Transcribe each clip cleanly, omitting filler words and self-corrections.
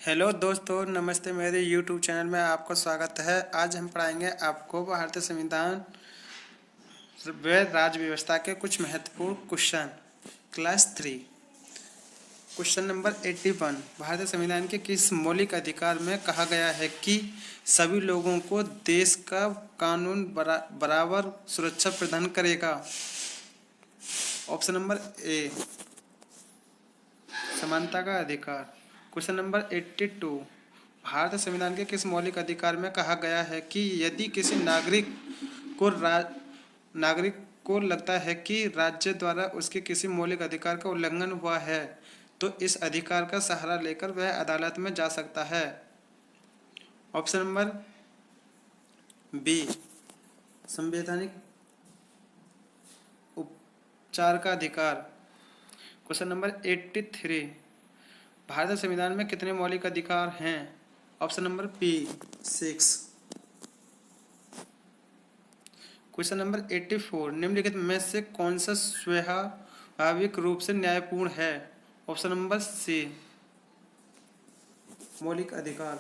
Hello दोस्तों, नमस्ते। मेरे यूट्यूब चैनल में आपका स्वागत है। आज हम पढ़ाएंगे आपको भारतीय संविधान व राज्य व्यवस्था के कुछ महत्वपूर्ण क्वेश्चन। Class 3 question number 81। भारतीय संविधान के किस मौलिक अधिकार में कहा गया है कि सभी लोगों को देश का कानून बराबर सुरक्षा प्रदान करेगा? ऑप्शन नंबर ए, समानता का अधिकार। Question number 82। भारत संविधान के किस मौलिक अधिकार में कहा गया है कि यदि किसी नागरिक को लगता है कि राज्य द्वारा उसके किसी मौलिक अधिकार का उल्लंघन हुआ है तो इस अधिकार का सहारा लेकर वह अदालत में जा सकता है? ऑप्शन नंबर बी, संवैधानिक उपचार का अधिकार। Question number 83। भारतीय संविधान में कितने मौलिक अधिकार हैं? Option number B, 6। Question number 84। निम्नलिखित में से कौन सा स्वाभाविक रूप से न्यायपूर्ण है? ऑप्शन नंबर सी, मौलिक अधिकार।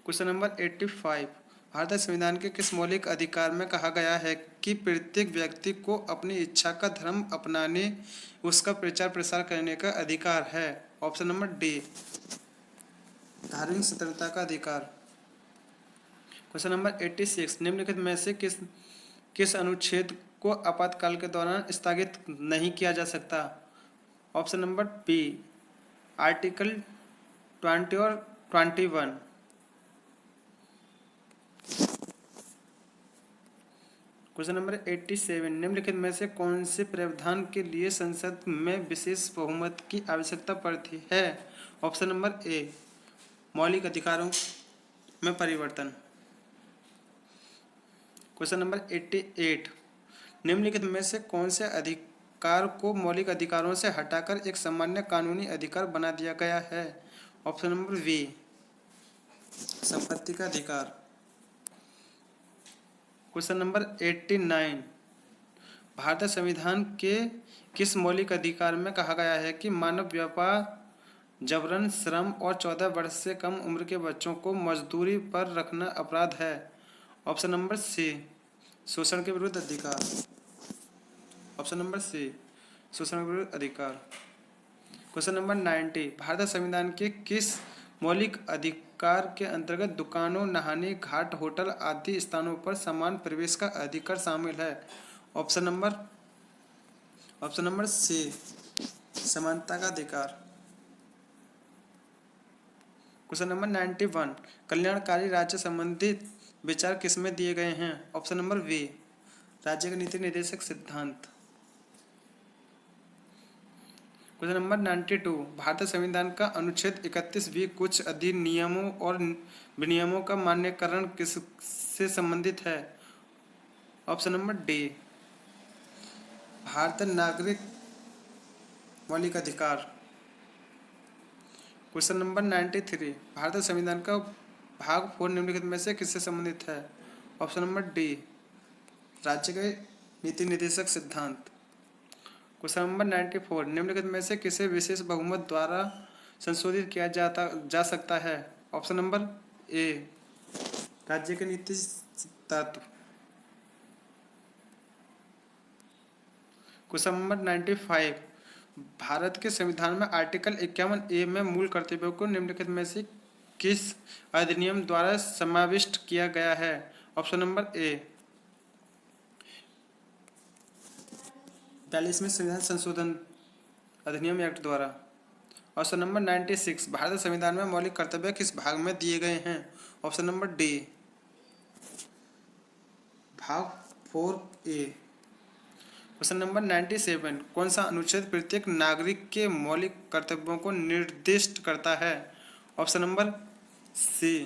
Question number 85। भारतीय संविधान के किस मौलिक अधिकार में कहा गया है कि प्रत्येक व्यक्ति को अपनी इच्छा का धर्म अपनाने, उसका प्रचार प्रसार करने का अधिकार है? ऑप्शन नंबर डी, धार्मिक स्वतंत्रता का अधिकार। Question number 86। निम्नलिखित में से किस अनुच्छेद को आपातकाल के दौरान स्थगित नहीं किया जा सकता? ऑप्शन नंबर बी, आर्टिकल 20 और 21। Question number 87। निम्नलिखित में से कौन से प्रावधान के लिए संसद में विशेष बहुमत की आवश्यकता पड़ती है? ऑप्शन नंबर ए, मौलिक अधिकारों में परिवर्तन। Question number 88। निम्नलिखित में से कौन से अधिकार को मौलिक अधिकारों से हटाकर एक सामान्य कानूनी अधिकार बना दिया गया है? ऑप्शन नंबर बी, संपत्ति का अधिकार। Question number 89। भारतीय संविधान के किस मौलिक अधिकार में कहा गया है कि मानव व्यापार, जबरन श्रम और 14 वर्ष से कम उम्र के बच्चों को मजदूरी पर रखना अपराध है? ऑप्शन नंबर सी, शोषण के विरुद्ध अधिकार। ऑप्शन नंबर सी, शोषण के विरुद्ध अधिकार। Question number 90। भारतीय संविधान के किस मौलिक अधिकार के अंतर्गत दुकानों, नहाने घाट, होटल आदि स्थानों पर समान प्रवेश का अधिकार शामिल है? ऑप्शन नंबर सी, समानता का अधिकार। Question number 91। कल्याणकारी राज्य संबंधित विचार किसमें दिए गए हैं? ऑप्शन नंबर बी, राज्य के नीति निर्देशक सिद्धांत। Question number 92। भारतीय संविधान का अनुच्छेद 31 भी कुछ अधिनियमों और विनियमों का मान्यकरण किससे संबंधित है? ऑप्शन नंबर डी, भारतीय नागरिक मौलिक अधिकार। Question number 93। भारतीय संविधान का भाग 4 निम्नलिखित में से किससे संबंधित है? ऑप्शन नंबर डी, राज्य के नीति निर्देशक सिद्धांत। Question number 94। निम्नलिखित में से किसे विशेष बहुमत द्वारा संशोधित किया जा सकता है? ऑप्शन नंबर ए, राज्य के नीति तत्व। Question number 95। भारत के संविधान में आर्टिकल 51A में मूल कर्तव्यों को निम्नलिखित में से किस अधिनियम द्वारा समाविष्ट किया गया है? ऑप्शन नंबर ए, 42वें संविधान संशोधन अधिनियम एक्ट द्वारा। Option number 96। भारतीय संविधान में मौलिक कर्तव्य किस भाग में दिए गए हैं? ऑप्शन नंबर डी, भाग 4A। Question number 97। कौन सा अनुच्छेद प्रत्येक नागरिक के मौलिक कर्तव्यों को निर्दिष्ट करता है? Option number C,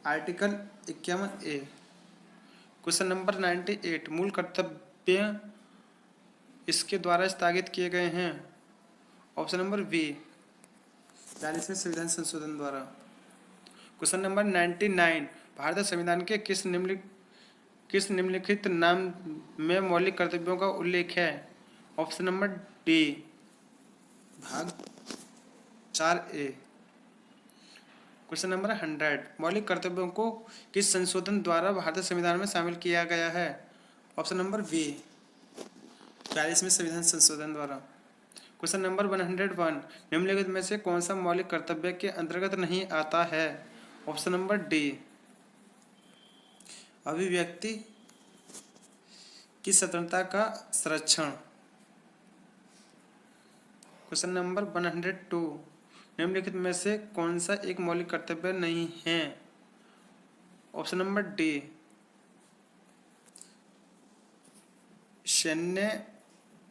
article 51A। Question number 98। मूल कर्तव्य इसके द्वारा स्थगित किए गए हैं? ऑप्शन नंबर बी, 40वें संविधान संशोधन द्वारा। Question number 99। भारतीय संविधान के किस निम्नलिखित नाम में मौलिक कर्तव्यों का उल्लेख है? ऑप्शन नंबर डी, भाग 4A। क्वेश्चन नंबर 100, मौलिक कर्तव्यों को किस संशोधन द्वारा भारतीय संविधान में शामिल किया गया है? ऑप्शन नंबर बी, 42वें संविधान संशोधन द्वारा। क्वेश्चन नंबर 101, निम्नलिखित में से कौन सा मौलिक कर्तव्य के अंतर्गत नहीं आता है? ऑप्शन नंबर डी, अभिव्यक्ति की स्वतंत्रता का संरक्षण। क्वेश्चन नंबर 102, निम्नलिखित में से कौन सा एक मौलिक कर्तव्य नहीं है? ऑप्शन नंबर डी, सैन्य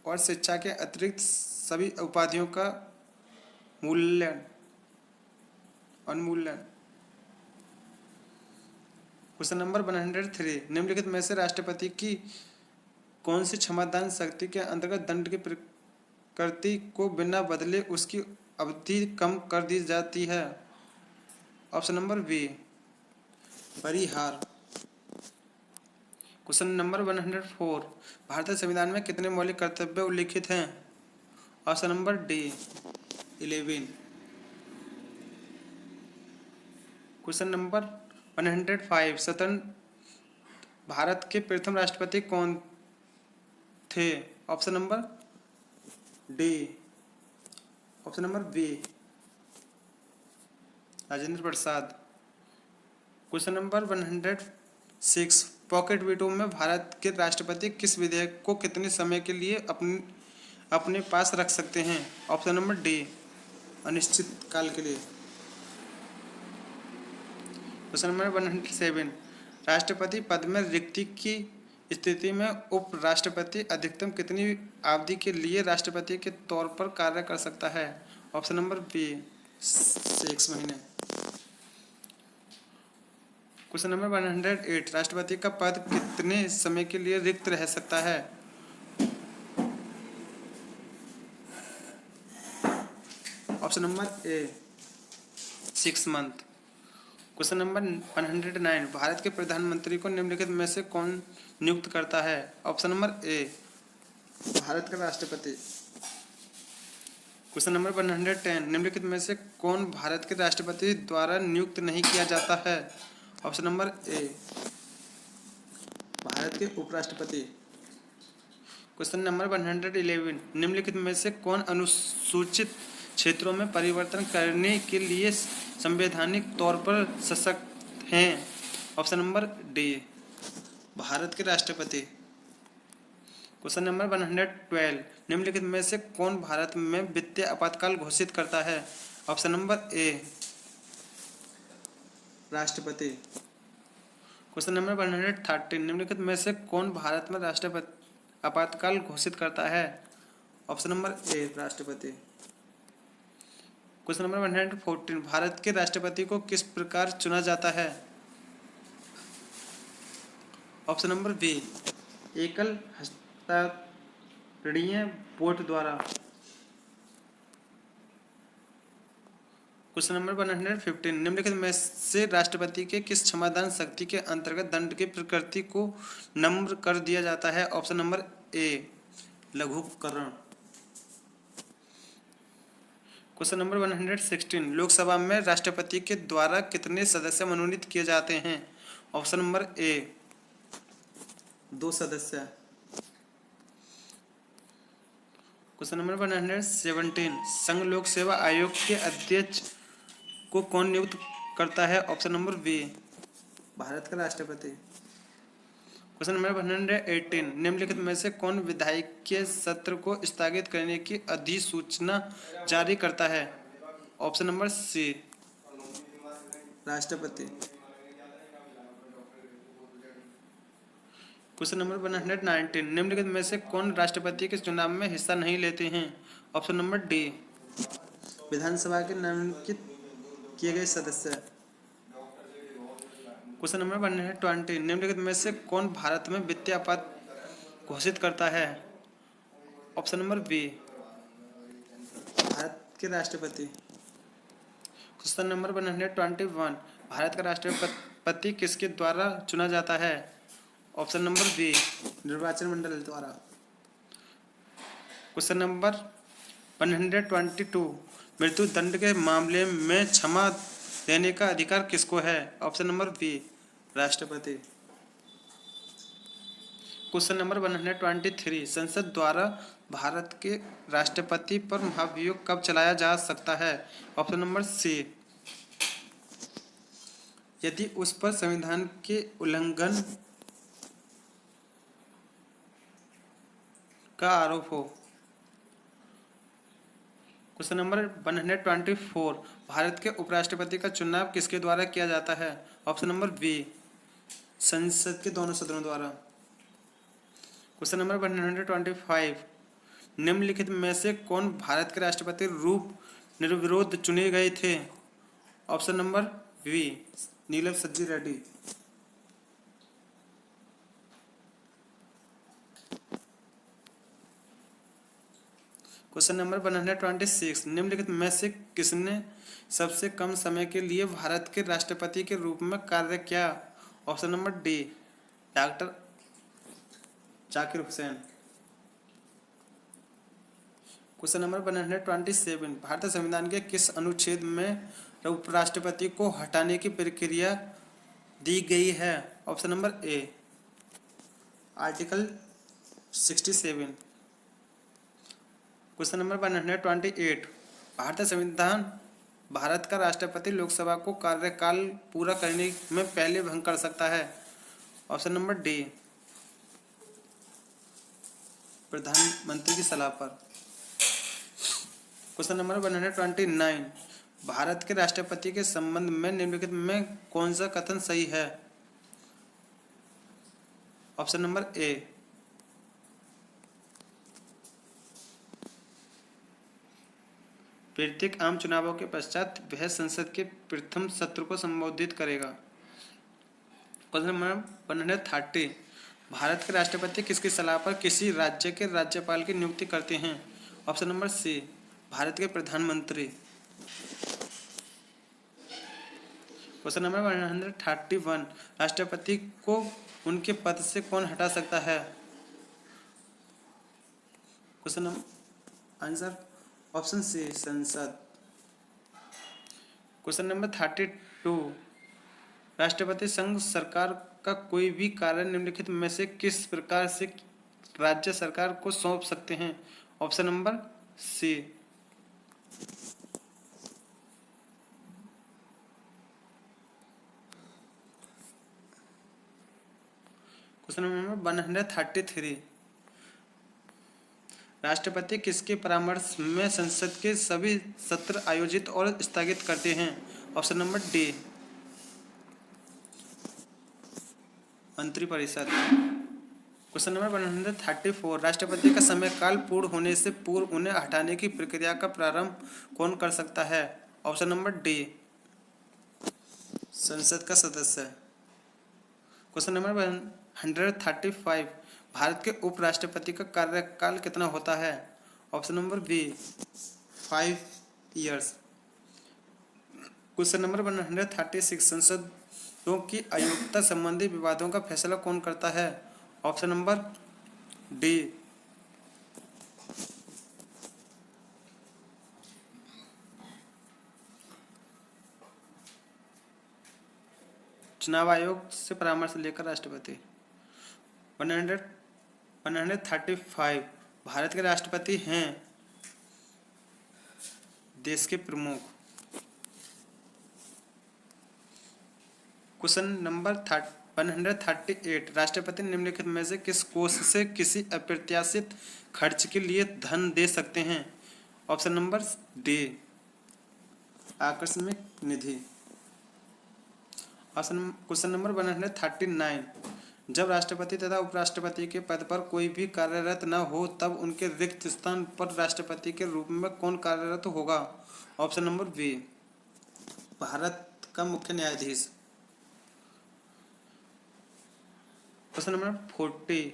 और शिक्षा के अतिरिक्त सभी उपाधियों का उन्मूलन। क्वेश्चन नंबर 103, निम्नलिखित में से राष्ट्रपति की कौन सी क्षमादान शक्ति के अंतर्गत दंड की प्रकृति को बिना बदले उसकी अवधि कम कर दी जाती है? ऑप्शन नंबर बी, परिहार। क्वेश्चन नंबर 104, भारतीय संविधान में कितने मौलिक कर्तव्य उल्लिखित हैं? Option number D, 11। Question number 105, स्वतंत्र भारत के प्रथम राष्ट्रपति कौन थे? Option number D, option number B, Rajendra Prasad. Question number 106, pocket veto में भारत के राष्ट्रपति किस विधेयक को कितने समय के लिए अपने पास रख सकते हैं? ऑप्शन नंबर डी, अनिश्चित काल के लिए। क्वेश्चन नंबर 107, राष्ट्रपति पद में रिक्ति की स्थिति में उपराष्ट्रपति अधिकतम कितनी अवधि के लिए राष्ट्रपति के तौर पर कार्य कर सकता है? ऑप्शन नंबर बी, 6 महीने। क्वेश्चन नंबर 108, राष्ट्रपति का पद कितने समय के लिए रिक्त रह सकता है? ऑप्शन नंबर ए, 6 मंथ। क्वेश्चन नंबर 109, भारत के प्रधानमंत्री को निम्नलिखित में से कौन नियुक्त करता है? ऑप्शन नंबर ए, भारत का राष्ट्रपति। क्वेश्चन नंबर 110, निम्नलिखित में से कौन भारत के राष्ट्रपति द्वारा नियुक्त नहीं किया जाता है? ऑप्शन नंबर ए, भारत के उपराष्ट्रपति। क्वेश्चन नंबर 111, निम्नलिखित में से कौन अनुसूचित क्षेत्रों में परिवर्तन करने के लिए संवैधानिक तौर पर सशक्त हैं? ऑप्शन नंबर डी, भारत के राष्ट्रपति। क्वेश्चन नंबर 112, निम्नलिखित में से कौन भारत में वित्तीय आपातकाल घोषित करता है? ऑप्शन नंबर ए, राष्ट्रपति। क्वेश्चन नंबर 113, निम्नलिखित में से कौन भारत में राष्ट्रपति आपातकाल घोषित करता है? ऑप्शन नंबर ए, राष्ट्रपति। क्वेश्चन नंबर 114, भारत के राष्ट्रपति को किस प्रकार चुना जाता है? ऑप्शन नंबर बी, एकल हस्ताक्षरीय वोट द्वारा। क्वेश्चन नंबर 115, निम्नलिखित में से राष्ट्रपति के किस क्षमादान शक्ति के अंतर्गत दंड की प्रकृति को नम्र कर दिया जाता है? ऑप्शन नंबर ए, लघुकरण। क्वेश्चन नंबर 116, लोकसभा में राष्ट्रपति के द्वारा कितने सदस्य मनोनीत किए जाते हैं? ऑप्शन नंबर ए, 2 सदस्य। क्वेश्चन नंबर 117, संघ लोक सेवा आयोग के अध्यक्ष को कौन नियुक्त करता है? ऑप्शन नंबर बी, भारत का राष्ट्रपति। क्वेश्चन नंबर 118, निम्नलिखित में से कौन विधायिकीय सत्र को स्थगित करने की अधिसूचना जारी करता है? ऑप्शन नंबर सी, राष्ट्रपति। क्वेश्चन नंबर 119, निम्नलिखित में से कौन राष्ट्रपति के चुनाव में हिस्सा नहीं लेते हैं? ऑप्शन नंबर डी, विधानसभा के नामांकित किए गए सदस्य। क्वेश्चन नंबर 120, निम्नलिखित में से कौन भारत में वित्तीय आपात घोषित करता है? ऑप्शन नंबर बी, भारत के राष्ट्रपति। क्वेश्चन नंबर 121, भारत का राष्ट्रपति किसके द्वारा चुना जाता है? ऑप्शन नंबर बी, निर्वाचन मंडल द्वारा। क्वेश्चन नंबर 122 मृत्यु दंड के मामले में क्षमा देने का अधिकार किसको है? ऑप्शन नंबर बी, राष्ट्रपति। क्वेश्चन नंबर 123 संसद द्वारा भारत के राष्ट्रपति पर महाभियोग कब चलाया जा सकता है? ऑप्शन नंबर सी, यदि उस पर संविधान के उल्लंघन का आरोप हो। क्वेश्चन नंबर 124 भारत के उपराष्ट्रपति का चुनाव किसके द्वारा किया जाता है? ऑप्शन नंबर बी, संसद के दोनों सदनों द्वारा। क्वेश्चन नंबर 125 निम्नलिखित में से कौन भारत के राष्ट्रपति रूप निर्विरोध चुने गए थे? ऑप्शन नंबर बी, नीलम सज्जी रेड्डी। क्वेश्चन नंबर 126 निम्नलिखित में से किसने सबसे कम समय के लिए भारत के राष्ट्रपति के रूप में कार्य किया? Option number D, doctor Zakir Hussain. Question number 127 भारतीय संविधान के किस अनुच्छेद में उपराष्ट्रपति को हटाने की प्रक्रिया दी गई है? ऑप्शन नंबर ए, आर्टिकल 67। क्वेश्चन नंबर 128 भारतीय संविधान भारत का राष्ट्रपति लोकसभा को कार्यकाल पूरा करने में पहले भंग कर सकता है? ऑप्शन नंबर डी, प्रधानमंत्री की सलाह पर। क्वेश्चन नंबर 129 भारत के राष्ट्रपति के संबंध में निम्नलिखित में कौन सा कथन सही है? ऑप्शन नंबर ए, प्रत्येक आम चुनावों के पश्चात वह संसद के प्रथम सत्र को संबोधित करेगा। क्वेश्चन नंबर 130 भारत के राष्ट्रपति किसकी सलाह पर किसी राज्य के राज्यपाल की नियुक्ति करते हैं? ऑप्शन नंबर सी, भारत के प्रधानमंत्री। क्वेश्चन नंबर 131 राष्ट्रपति को उनके पद से कौन हटा सकता है? Question number answer option C, संसद। क्वेश्चन नंबर 32 राष्ट्रपति संघ सरकार का कोई भी कार्य निम्नलिखित में से किस प्रकार से राज्य सरकार को सौंप सकते हैं? Option number C, question number 133 राष्ट्रपति किसके परामर्श में संसद के सभी सत्र आयोजित और स्थगित करते हैं? ऑप्शन नंबर डी, मंत्रिपरिषद। क्वेश्चन नंबर 134 राष्ट्रपति का समय काल पूर्ण होने से पूर्व उन्हें हटाने की प्रक्रिया का प्रारंभ कौन कर सकता है? ऑप्शन नंबर डी, संसद का सदस्य। क्वेश्चन नंबर 135 भारत के उपराष्ट्रपति का कार्यकाल कितना होता है? Option number B, 5 years. Question number 136 संसदों की अयोग्यता संबंधी विवादों का फैसला कौन करता है? ऑप्शन नंबर डी, चुनाव आयोग से परामर्श लेकर राष्ट्रपति। 135 भारत के राष्ट्रपति हैं देश के प्रमुख। क्वेश्चन नंबर 138 राष्ट्रपति निम्नलिखित में से किस कोष से किसी अप्रत्याशित खर्च के लिए धन दे सकते हैं? ऑप्शन नंबर डी, आकस्मिक निधि। क्वेश्चन नंबर 139 जब राष्ट्रपति तथा उपराष्ट्रपति के पद पर कोई भी कार्यरत न हो तब उनके रिक्त स्थान पर राष्ट्रपति के रूप में कौन कार्यरत होगा? ऑप्शन नंबर बी, भारत का मुख्य न्यायाधीश। क्वेश्चन नंबर 40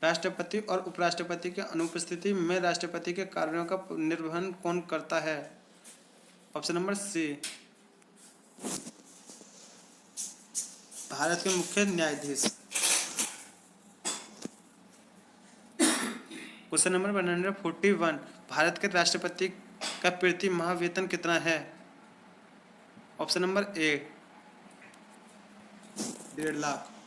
राष्ट्रपति और उपराष्ट्रपति की अनुपस्थिति में राष्ट्रपति के कार्यों का निर्वहन कौन करता है? ऑप्शन नंबर सी, भारत के मुख्य न्यायाधीश। क्वेश्चन नंबर 141, भारत के राष्ट्रपति का प्रति माह वेतन कितना है? ऑप्शन नंबर ए 1.5 लाख।